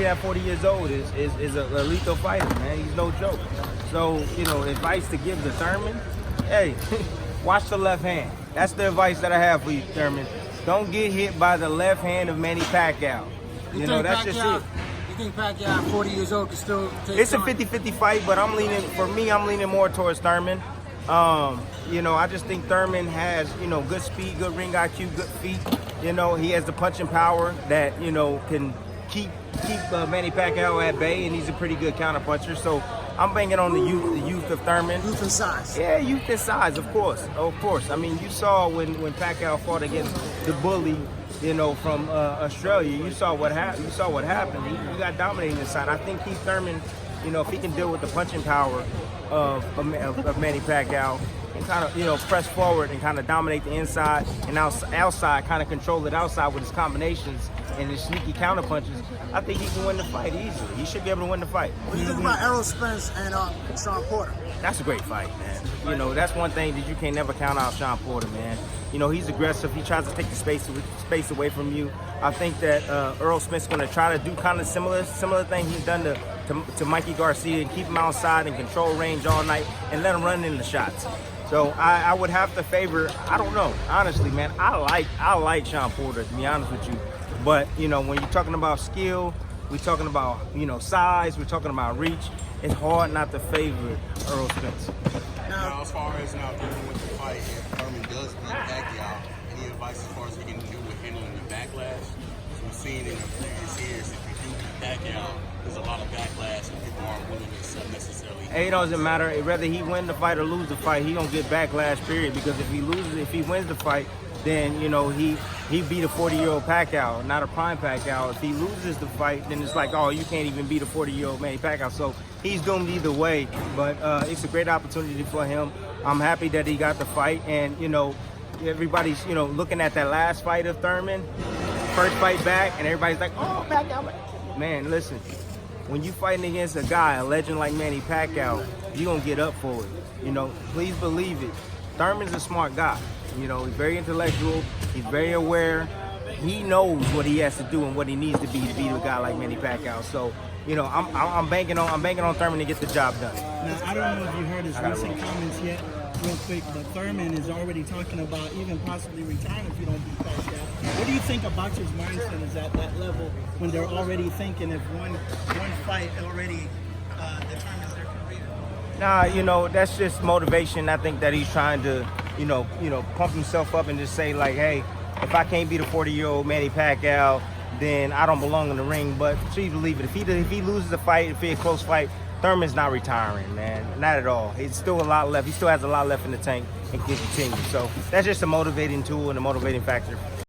at 40 years old is a lethal fighter, man. He's no joke. So, you know, advice to give to Thurman, hey, watch the left hand. That's the advice that I have for you, Thurman. Don't get hit by the left hand of Manny Pacquiao. You know, that's just it. You think Pacquiao at 40 years old can still take It's a 50-50 fight, but I'm leaning more towards Thurman. You know, I just think Thurman has, you know, good speed, good ring IQ, good feet. You know, he has the punching power that, you know, can keep Manny Pacquiao at bay, and he's a pretty good counter puncher. So I'm banking on the youth of Thurman. Youth and size. Yeah, youth and size, of course. I mean, you saw when Pacquiao fought against the bully, you know, from Australia. You saw what happened. He got dominating inside. I think Keith Thurman, you know, if he can deal with the punching power of Manny Pacquiao and kind of, you know, press forward and kind of dominate the inside and outside, kind of control it outside with his combinations and his sneaky counter punches, I think he can win the fight easily. He should be able to win the fight. What do you think about Spence and Shawn Porter? That's a great fight, man. You know, that's one thing that you can never count out Shawn Porter, man. You know, he's aggressive. He tries to take the space away from you. I think that Spence is going to try to do kind of similar thing he's done to Mikey Garcia and keep him outside and control range all night and let him run in the shots. So I would have to favor, I don't know, honestly, man. I like Shawn Porter, to be honest with you. But, you know, when you're talking about skill, we're talking about, you know, size, we're talking about reach, it's hard not to favor Spence. Now, as far as now dealing with the fight, if Thurman does beat Pacquiao, any advice as far as he can do with handling the backlash? As we've seen in the previous years, if you do beat Pacquiao, there's a lot of backlash and people aren't willing to necessarily. Hey, it doesn't matter. Whether he win the fight or lose the fight, he gonna get backlash, period. Because if he wins the fight, then, you know, he beat a 40-year-old Pacquiao, not a prime Pacquiao. If he loses the fight, then it's like, oh, you can't even beat a 40-year-old Manny Pacquiao. So he's doomed either way. But it's a great opportunity for him. I'm happy that he got the fight. And, you know, everybody's, you know, looking at that last fight of Thurman, first fight back, and everybody's like, oh, Pacquiao. Man, listen, when you fighting against a guy, a legend like Manny Pacquiao, you're going to get up for it. You know, please believe it. Thurman's a smart guy. You know, he's very intellectual. He's very aware. He knows what he has to do and what he needs to beat a guy like Manny Pacquiao. So, you know, I'm banking on Thurman to get the job done. Now, I don't know if you heard his recent comments yet, real quick, but Thurman is already talking about even possibly retiring if you don't beat Pacquiao. What do you think a boxer's mindset is at that level when they're already thinking if one fight already determines their career? Nah, you know, that's just motivation. I think that he's trying to, you know, pump himself up and just say like, hey, if I can't beat a 40-year-old Manny Pacquiao, then I don't belong in the ring. But please believe it, if he loses the fight, if it's a close fight, Thurman's not retiring, man, not at all. He's still a lot left. He still has a lot left in the tank and can continue. So that's just a motivating tool and a motivating factor.